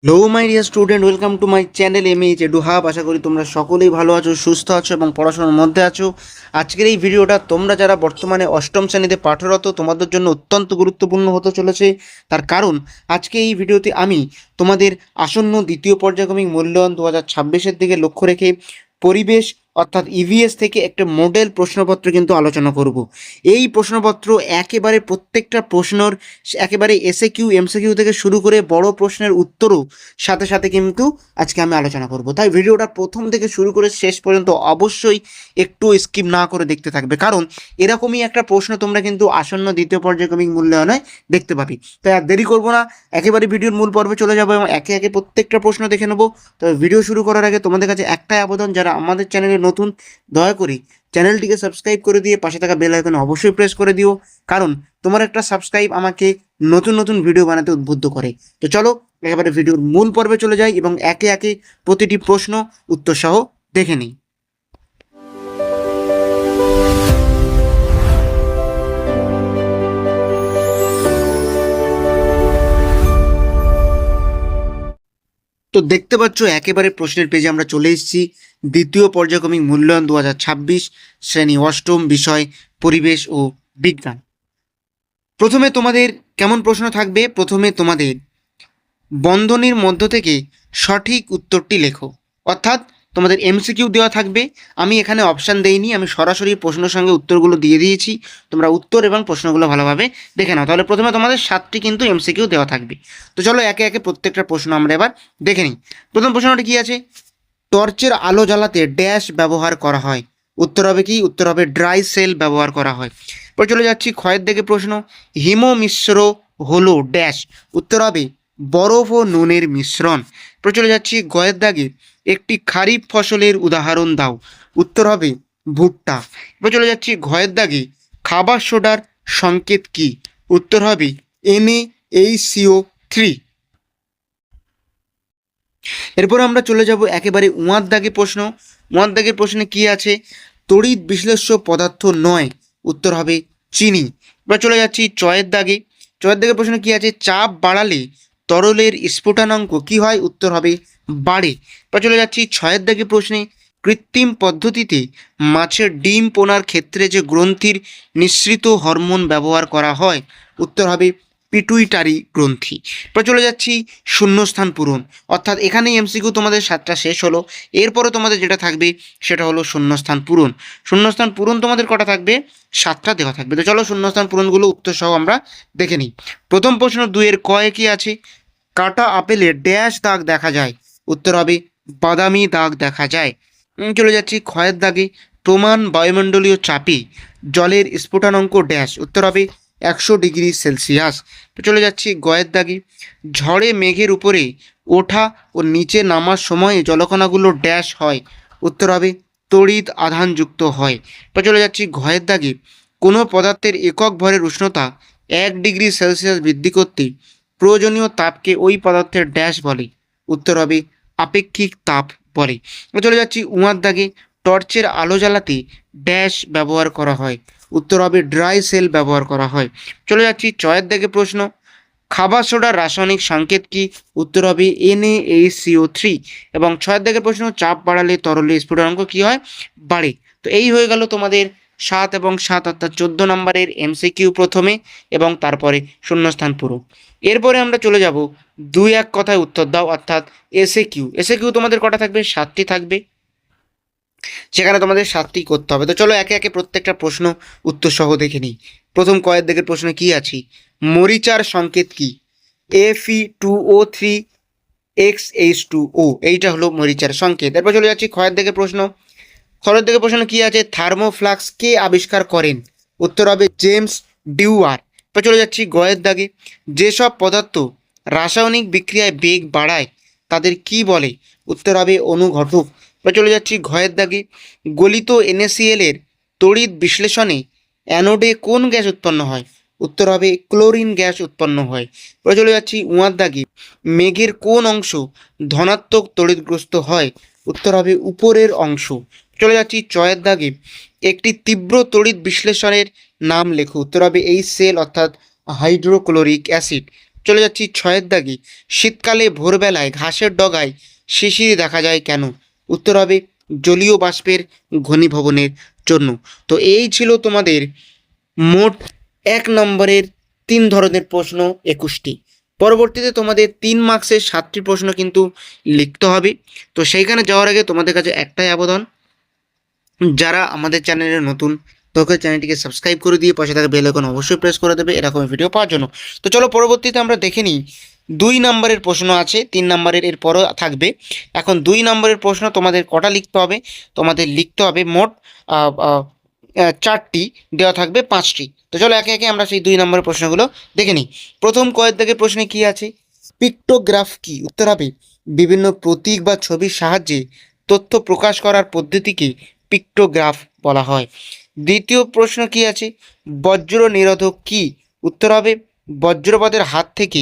Hello my dear student, welcome to my channel MH edu hub. আশা করি তোমরা সকলেই ভালো আছো, সুস্থ আছো এবং পড়াশোনার মধ্যে আছো। আজকের এই ভিডিওটা তোমরা যারা বর্তমানে অষ্টম শ্রেণীতে পাঠরত তোমাদের জন্য অত্যন্ত গুরুত্বপূর্ণ হতে চলেছে। তার কারণ আজকে এই ভিডিওতে আমি তোমাদের আসন্ন দ্বিতীয় পর্যায়ক্রমিক মূল্যায়ন 2026-এর দিকে লক্ষ্য রেখে পরিবেশ অর্থাৎ ইভিএস থেকে একটা মডেল প্রশ্নপত্র কিন্তু আলোচনা করব। এই প্রশ্নপত্র একেবারে প্রত্যেকটা প্রশ্নর একেবারে এসএকিউ এমসিকিউ থেকে শুরু করে বড় প্রশ্নের উত্তরও সাথে সাথে কিন্তু আজকে আমি আলোচনা করব। তাই ভিডিওটা প্রথম থেকে শুরু করে শেষ পর্যন্ত অবশ্যই একটু স্কিপ না করে দেখতে থাকবে, কারণ এরকমই একটা প্রশ্ন তোমরা কিন্তু আসন্ন দ্বিতীয় পর্যায়ক্রমিক মূল্যায়নে দেখতে পাবে। তাই আর দেরি করবো না, একেবারে ভিডিওর মূল পর্বে চলে যাবো এবং একে একে প্রত্যেকটা প্রশ্ন দেখে নেবো। তবে ভিডিও শুরু করার আগে তোমাদের কাছে একটাই আবেদন, যারা আমাদের চ্যানেলে নতুন, দয়া করে চ্যানেলটিকে সাবস্ক্রাইব করে দিয়ে পাশে থাকা বেল আইকন অবশ্যই প্রেস করে দিও, কারণ তোমার একটা সাবস্ক্রাইব আমাকে নতুন নতুন ভিডিও বানাতে উদ্বুদ্ধ করে। তো চলো একেবারে ভিডিওর মূল পর্বে চলে যাই এবং একে একে প্রতিটি প্রশ্ন উত্তর সহ দেখে নিই। তো দেখতে পাচ্ছ একেবারে প্রশ্নের পেজে আমরা চলে এসেছি। দ্বিতীয় পর্যায়ক্রমিক মূল্যায়ন 2026, শ্রেণী অষ্টম, বিষয় পরিবেশ ও বিজ্ঞান। প্রথমে তোমাদের কেমন প্রশ্ন থাকবে? প্রথমে তোমাদের বন্ধনীর মধ্য থেকে সঠিক উত্তরটি লেখো, অর্থাৎ তোমাদের এমসিকিউ দেওয়া থাকবে। আমি এখানে অপশান দেইনি, আমি সরাসরি প্রশ্নের সঙ্গে উত্তরগুলো দিয়ে দিয়েছি। তোমরা উত্তর এবং প্রশ্নগুলো ভালোভাবে দেখে নাও। তাহলে প্রথমে তোমাদের 7টি কিন্তু এমসিকিউ দেওয়া থাকবে। তো চলো একে একে প্রত্যেকটা প্রশ্ন আমরা এবার দেখে নিই। প্রথম প্রশ্নটি কী আছে? টর্চের আলো জ্বালাতে ড্যাশ ব্যবহার করা হয়। উত্তর হবে কি? উত্তর হবে ড্রাই সেল ব্যবহার করা হয়। এবার চলে যাচ্ছি ক্ষয়ের দিকে প্রশ্ন। হিম মিশ্র হলো ড্যাশ। উত্তর হবে বরফ ও নুনের মিশ্রণ। এবার চলে যাচ্ছি গয়ের দাগে, একটি খারিফ ফসলের উদাহরণ দাও। উত্তর হবে ভুট্টা। এবার চলে যাচ্ছি ঘয়ের দাগে, খাবার সোডার সংকেত কি? উত্তর হবে NaHCO3। এরপর আমরা চলে যাব একেবারে উঁয়ার দাগে প্রশ্ন। উঁয়ার দাগের প্রশ্নে কি আছে? তড়িৎ বিশ্লেষ্য পদার্থ নয়। উত্তর হবে চিনি। এবার চলে যাচ্ছি চয়ের দাগে। চয়ের দাগের প্রশ্নে কি আছে? চাপ বাড়ালে তরলের স্ফুটনাঙ্ক কি হয়? উত্তর হবে বাড়ে। এবার চলে যাচ্ছি ছয়ের দাগে প্রশ্নে। কৃত্রিম পদ্ধতিতে মাছের ডিম পোনার ক্ষেত্রে যে গ্রন্থির নিঃসৃত হরমোন ব্যবহার করা হয়, উত্তর হবে পিটুইটারি গ্রন্থি। এবার চলে যাচ্ছি শূন্যস্থান পূরণ, অর্থাৎ এখানেই এমসিকিউ তোমাদের 7টা শেষ হলো। এরপরে তোমাদের যেটা থাকবে সেটা হলো শূন্যস্থান পূরণ। শূন্যস্থান পূরণ তোমাদের কটা থাকবে? 7টা দেওয়া থাকবে। তো চলো শূন্যস্থান পূরণগুলো উত্তর সহ আমরা দেখে নিই। প্রথম প্রশ্ন 2-এর কয়ে কি আছে? কাটা আপেলে ড্যাশ দাগ দেখা যায়। উত্তর হবে বাদামি দাগ দেখা যায়। চলে যাচ্ছি ক্ষয়ের দাগে। প্রমাণ বায়ুমণ্ডলীয় চাপে জলের স্ফুটনাঙ্ক ড্যাশ। উত্তর হবে 100°C। তো চলে যাচ্ছি গয়ের দাগে। ঝড়ে মেঘের উপরে ওঠা ও নিচে নামার সময়ে জলকণাগুলো ড্যাশ হয়। উত্তর হবে তড়িৎ আধানযুক্ত হয়। তো চলে যাচ্ছি ঘয়ের দাগে। কোনো পদার্থের একক ভরের উষ্ণতা 1°C বৃদ্ধি করতে প্রয়োজনীয় তাপকে ওই পদার্থের ড্যাশ বলে। উত্তর হবে আপেক্ষিক তাপ বলে। চলে যাচ্ছি উঁয়ার দাগে। টর্চের আলো জ্বালাতে ড্যাশ ব্যবহার করা হয়। উত্তর হবে ড্রাই সেল ব্যবহার করা হয়। চলে যাচ্ছি চয়ের দাগে প্রশ্ন। খাবার সোডার রাসায়নিক সংকেত কি? উত্তর হবে NaHCO3। এবং ছয়ের দাগের প্রশ্ন। চাপ বাড়ালে তরলে স্ফুটনাঙ্ক কি হয়? বাড়ে। তো এই হয়ে গেল তোমাদের 7 এবং 7 অর্থাৎ 14 নম্বরের এমসিকিউ প্রথমে, এবং তারপরে শূন্যস্থান পূরণ। এরপরে আমরা চলে যাব 2-1 কথায় উত্তর দাও, অর্থাৎ এসএকিউ। এসএকিউ তোমাদের কটা থাকবে? 7টি থাকবে, সেখানে তোমাদের 7টি করতে হবে। তো চলো একে একে প্রত্যেকটা প্রশ্ন উত্তর সহ দেখে নিই। প্রথম কয়ের দিকের প্রশ্ন কি আছে? মরিচার সংকেত কি? Fe2O3XH2O, এইটা হলো মরিচার সংকেত। এরপর চলে যাচ্ছি ক্ষয়ের দিকে প্রশ্ন। খয়ের দিকে প্রশ্ন কি আছে? থার্মোফ্লাক্স কে আবিষ্কার করেন? উত্তর হবে জেমস ডিউয়ার। এরপর চলে যাচ্ছি গয়ের দাগে। যেসব পদার্থ রাসায়নিক বিক্রিয়ায় বেগ বাড়ায় তাদের কি বলে? উত্তর হবে অনুঘটক। এবার চলে যাচ্ছি ঘয়ের দাগে। গলিত NaCl এর তড়িৎ বিশ্লেষণে অ্যানোডে কোন গ্যাস উৎপন্ন হয়? উত্তর হবে ক্লোরিন গ্যাস উৎপন্ন হয়। এবার চলে যাচ্ছি উঁয়ার দাগে। মেঘের কোন অংশ ধনাত্মক তড়িৎগ্রস্ত হয়? উত্তর হবে উপরের অংশ। চলে যাচ্ছি চয়ের দাগে। একটি তীব্র তড়িৎ বিশ্লেষণের নাম লেখো। উত্তর হবে এই সেল অর্থাৎ হাইড্রোক্লোরিক অ্যাসিড। চলে যাচ্ছি 6 দাগে, শীতকালে ভোরবেলায় ঘাসের ডগায় শিশির দেখা যায় কেন? উত্তর হবে জলীয় বাষ্পের ঘনীভবনের জন্য। তো এই ছিল তোমাদের মোট 1 নম্বরের 3 ধরনের প্রশ্ন 21টি। পরবর্তীতে তোমাদের 3 মার্কসের 7টি প্রশ্ন কিন্তু লিখতে হবে। তো সেইখানে যাওয়ার আগে তোমাদের কাছে একটাই আবেদন, যারা আমাদের চ্যানেলে নতুন, তোকে চ্যানেলটিকে সাবস্ক্রাইব করে দিয়ে পাশে থাকা বেল আইকন অবশ্যই প্রেস করে দেবে এরকম ভিডিও পাওয়ার জন্য। তো চলো পরবর্তীতে আমরা দেখে নিই। 2 নম্বরের প্রশ্ন আছে, 3 নম্বরের এরপরও থাকবে। এখন 2 নম্বরের প্রশ্ন তোমাদের কটা লিখতে হবে? তোমাদের লিখতে হবে মোট 4টি, দেওয়া থাকবে 5টি। তো চলো একে একে আমরা সেই 2 নম্বরের প্রশ্নগুলো দেখে নিই। প্রথম কয়েক দাগের প্রশ্নে কি আছে? পিক্টোগ্রাফ কি? উত্তর হবে বিভিন্ন প্রতীক বা ছবির সাহায্যে তথ্য প্রকাশ করার পদ্ধতিকে পিক্টোগ্রাফ বলা হয়। দ্বিতীয় প্রশ্ন কি আছে? বজ্র নিরোধক কি? উত্তর হবে বজ্রপাতের হাত থেকে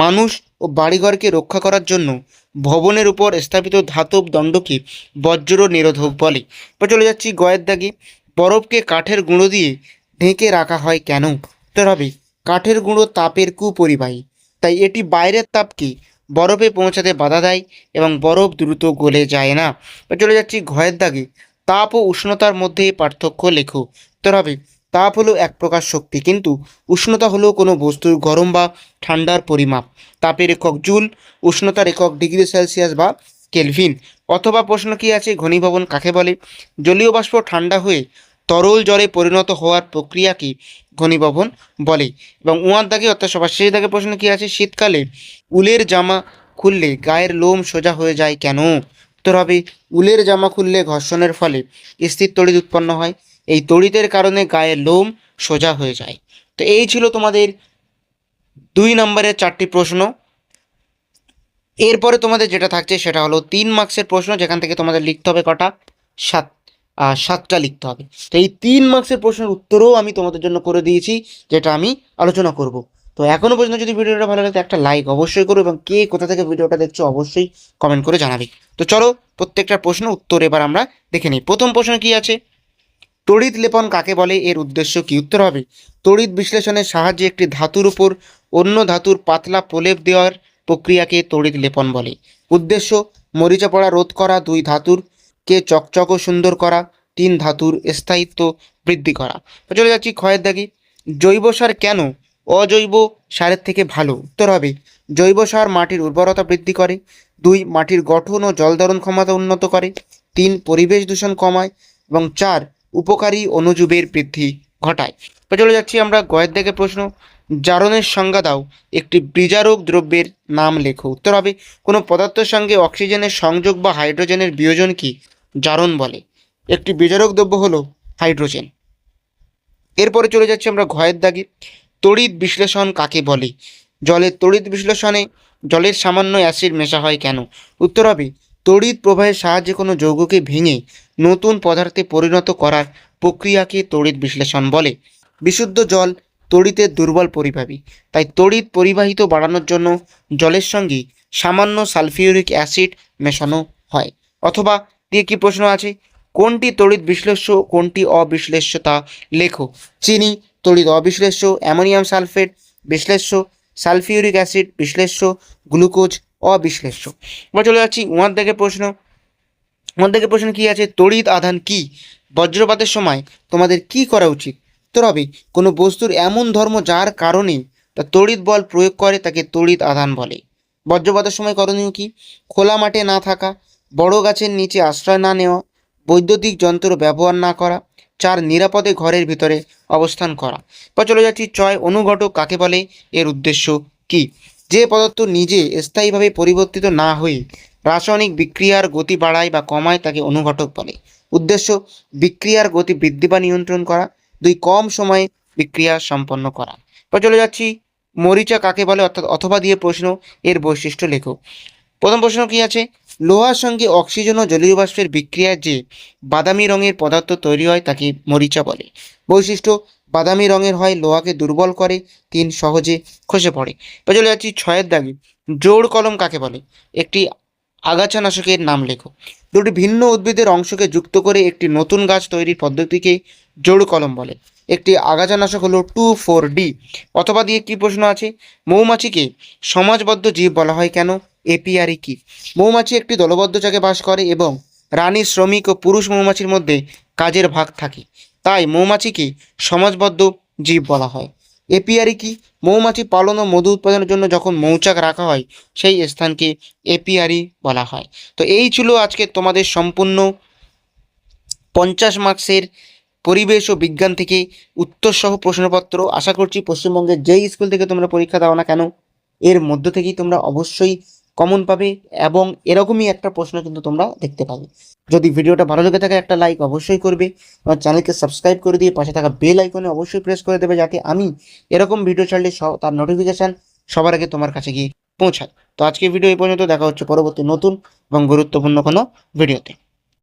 মানুষ ও বাড়িঘরকে রক্ষা করার জন্য ভবনের উপর স্থাপিত ধাতব দণ্ডকে বজ্র নিরোধক বলে। এবার চলে যাচ্ছি গয়ের দাগে, বরফকে কাঠের গুঁড়ো দিয়ে ঢেকে রাখা হয় কেন? উত্তর হবে কাঠের গুঁড়ো তাপের কুপরিবাহী, তাই এটি বাইরের তাপকে বরফে পৌঁছাতে বাধা দেয় এবং বরফ দ্রুত গলে যায় না। এবার চলে যাচ্ছি ঘয়ের দাগে, তাপ ও উষ্ণতার মধ্যে পার্থক্য লেখো। উত্তর হবে তাপ হলো এক প্রকার শক্তি, কিন্তু উষ্ণতা হলো কোনো বস্তুর গরম বা ঠান্ডার পরিমাপ। তাপের একক জুল, উষ্ণতার একক ডিগ্রি সেলসিয়াস বা কেলভিন। অথবা প্রশ্ন কি আছে? ঘনীভবন কাকে বলে? জলীয় বাষ্প ঠান্ডা হয়ে তরল জলে পরিণত হওয়ার প্রক্রিয়াকে ঘনীভবন বলে। এবং উয়ার দাগে অর্থাৎ সবার শেষ দাগে প্রশ্ন কি আছে? শীতকালে উলের জামা খুললে গায়ের লোম সোজা হয়ে যায় কেন? উত্তর হবে উলের জামা খুললে ঘর্ষণের ফলে স্থির তড়িৎ উৎপন্ন হয়, এই তড়িতের কারণে গায়ের লোম সোজা হয়ে যায়। তো এই ছিল তোমাদের 2 নম্বরের 4টি প্রশ্ন। এরপরে তোমাদের যেটা থাকছে সেটা হলো 3 মার্কসের প্রশ্ন, যেখান থেকে তোমাদের লিখতে হবে কটা? 7টা লিখতে হবে। তো এই 3 মার্কসের প্রশ্নের উত্তরও আমি তোমাদের জন্য করে দিয়েছি, যেটা আমি আলোচনা করব। তো এখনও পর্যন্ত যদি ভিডিওটা ভালো লাগে একটা লাইক অবশ্যই করো, এবং কে কোথা থেকে ভিডিওটা দেখছো অবশ্যই কমেন্ট করে জানাবে। তো চলো প্রত্যেকটা প্রশ্ন উত্তর এবার আমরা দেখে নিই। প্রথম প্রশ্ন কি আছে? তড়িৎ লেপন কাকে বলে? এর উদ্দেশ্য কি? উত্তর হবে তড়িৎ বিশ্লেষণের সাহায্যে একটি ধাতুর উপর অন্য ধাতুর পাতলা প্রলেপ দেওয়ার প্রক্রিয়াকে তড়িৎ লেপন বলে। উদ্দেশ্য মরিচা পড়া রোধ করা, 2 ধাতুরকে চকচক ও সুন্দর করা, 3 ধাতুর স্থায়িত্ব বৃদ্ধি করা। তো চলে যাচ্ছি ক্ষয়ের দাগে, জৈব সার কেন অজৈব সারের থেকে ভালো? উত্তর হবে জৈব সার মাটির উর্বরতা বৃদ্ধি করে, 2 মাটির গঠন ও জলধারণ ক্ষমতা উন্নত করে, 3 পরিবেশ দূষণ কমায়, এবং 4 উপকারী অণুজীবের বৃদ্ধি ঘটায়। তো চলে যাচ্ছি আমরা গয়ের দাগে প্রশ্ন, জারণের সংজ্ঞা দাও, একটি বিজারক দ্রব্যের নাম লেখো। উত্তর হবে কোনো পদার্থের সঙ্গে অক্সিজেনের সংযোগ বা হাইড্রোজেনের বিয়োজনকে জারণ বলে। একটি বিজারক দ্রব্য হলো হাইড্রোজেন। এরপরে চলে যাচ্ছি আমরা ঘয়ের দাগে, তড়িৎ বিশ্লেষণ কাকে বলে? জলের তড়িৎ বিশ্লেষণে জলের সামান্য অ্যাসিড মেশা হয় কেন? উত্তর হবে তড়িৎ প্রবাহের সাহায্যে কোনো যৌগকে ভেঙে নতুন পদার্থে পরিণত করার প্রক্রিয়াকে তড়িৎ বিশ্লেষণ বলে। বিশুদ্ধ জল তড়িতের দুর্বল পরিবাহী, তাই তড়িৎ পরিবাহিত বাড়ানোর জন্য জলের সঙ্গে সামান্য সালফিউরিক অ্যাসিড মেশানো হয়। অথবা দিয়ে কি প্রশ্ন আছে? কোনটি তড়িৎ বিশ্লেষ্য, কোনটি অবিশ্লেষ্য তা লেখো। চিনি তড়িৎ অবিশ্লেষ্য, অ্যামোনিয়াম সালফেট বিশ্লেষ্য, সালফিউরিক অ্যাসিড বিশ্লেষ্য, গ্লুকোজ অবিশ্লেষ্য। এবার চলে যাচ্ছি উয়ার দাগের প্রশ্ন। উয়ার দাগের প্রশ্ন কি আছে? তড়িৎ আধান কি? বজ্রপাতের সময় তোমাদের কি করা উচিত? উত্তর হবে কোনো বস্তুর এমন ধর্ম যার কারণে তা তড়িৎ বল প্রয়োগ করে তাকে তড়িৎ আধান বলে। বজ্রপাতের সময় করণীয় কি? খোলা মাঠে না থাকা, বড় গাছের নিচে আশ্রয় না নেওয়া, বৈদ্যুতিক যন্ত্র ব্যবহার না করা, 4 নিরাপদে ঘরের ভিতরে অবস্থান করা। বা চলে যাচ্ছি 6 অনুঘটক কাকে বলে? এর উদ্দেশ্য কি? যে পদার্থ নিজে স্থায়ীভাবে পরিবর্তিত না হয়ে রাসায়নিক বিক্রিয়ার গতি বাড়ায় বা কমায় তাকে অনুঘটক বলে। উদ্দেশ্য বিক্রিয়ার গতি বৃদ্ধি বা নিয়ন্ত্রণ করা, 2 কম সময়ে বিক্রিয়া সম্পন্ন করা। বা চলে যাচ্ছি মরিচা কাকে বলে, অর্থাৎ অথবা দিয়ে প্রশ্ন, এর বৈশিষ্ট্য লেখো। প্রথম প্রশ্ন কি আছে? লোহার সঙ্গে অক্সিজেন ও জলীয় বাষ্পের বিক্রিয়ায় যে বাদামি রঙের পদার্থ তৈরি হয় তাকে মরিচা বলে। বৈশিষ্ট্য বাদামি রঙের হয়, লোহাকে দুর্বল করে, 3 সহজে খসে পড়ে। এবার চলে যাচ্ছি 6 দাগে, জোড় কলম কাকে বলে? একটি আগাছানাশকের নাম লেখো। 2টি ভিন্ন উদ্ভিদের অংশকে যুক্ত করে একটি নতুন গাছ তৈরির পদ্ধতিকে জোড় কলম বলে। একটি আগাছানাশক হলো 2,4-D। অথবা দিয়ে কি প্রশ্ন আছে, মৌমাছিকে সমাজবদ্ধ জীব বলা হয় কেন? এপিয়ারি কি? মৌমাছি একটি দলবদ্ধ জায়গায় বাস করে এবং রানী, শ্রমিক ও পুরুষ মৌমাছির মধ্যে কাজের ভাগ থাকে, তাই মৌমাছিকে সমাজবদ্ধ জীব বলা হয়। এপিয়ারি কি? মৌমাছি পালন ও মধু উৎপাদনের জন্য যখন মৌচাক রাখা হয় সেই স্থানকে এপিয়ারি বলা হয়। তো এই ছিল আজকে তোমাদের সম্পূর্ণ 50 মার্কসের পরিবেশ ও বিজ্ঞান থেকে উত্তরসহ প্রশ্নপত্র। আশা করছি পশ্চিমবঙ্গের যেই স্কুল থেকে তোমরা পরীক্ষা দাও না কেন, এর মধ্য থেকেই তোমরা অবশ্যই কমন পাবে এবং এরকমই একটা প্রশ্ন কিন্তু তোমরা দেখতে পাবে। যদি ভিডিওটা ভালো লেগে থাকে একটা লাইক অবশ্যই করবে, আমার চ্যানেলকে সাবস্ক্রাইব করে দিয়ে পাশে থাকা বেল আইকনে অবশ্যই প্রেস করে দেবে, যাতে আমি এরকম ভিডিও ছাড়লে তার নোটিফিকেশান সবার আগে তোমার কাছে গিয়ে পৌঁছায়। তো আজকে ভিডিও এই পর্যন্ত, দেখা হচ্ছে পরবর্তী নতুন এবং গুরুত্বপূর্ণ কোনো ভিডিওতে।